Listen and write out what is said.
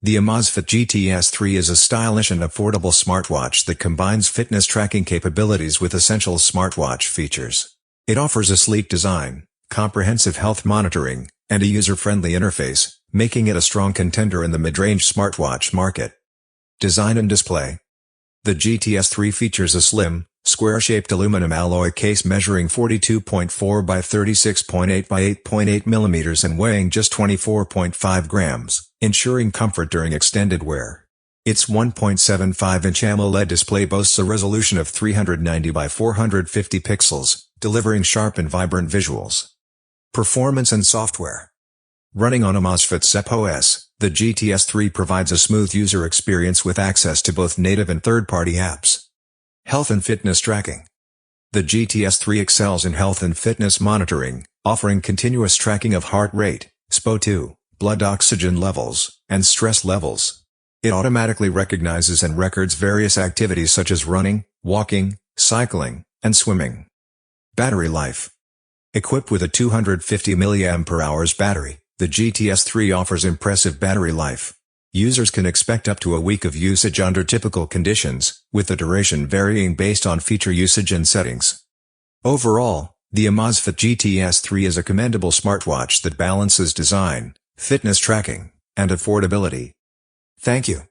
The Amazefit GTS3 is a stylish and affordable smartwatch that combines fitness tracking capabilities with essential smartwatch features. It offers a sleek design, comprehensive health monitoring, and a user-friendly interface, making it a strong contender in the mid-range smartwatch market. Design and display. The GTS3 features a slim, square-shaped aluminum alloy case measuring 42.4 by 36.8 by 8.8 mm and weighing just 24.5 grams, ensuring comfort during extended wear. Its 1.75-inch AMOLED display boasts a resolution of 390 by 450 pixels, delivering sharp and vibrant visuals. Performance and software. Running on Amazfit SEP OS, the GTS3 provides a smooth user experience with access to both native and third-party apps. Health and fitness tracking. The GTS3 excels in health and fitness monitoring, offering continuous tracking of heart rate, SpO2, blood oxygen levels, and stress levels. It automatically recognizes and records various activities such as running, walking, cycling, and swimming. Battery life. Equipped with a 250 mAh battery, the GTS3 offers impressive battery life. Users can expect up to a week of usage under typical conditions, with the duration varying based on feature usage and settings. Overall, the Amazfit GTS3 is a commendable smartwatch that balances design, fitness tracking, and affordability. Thank you.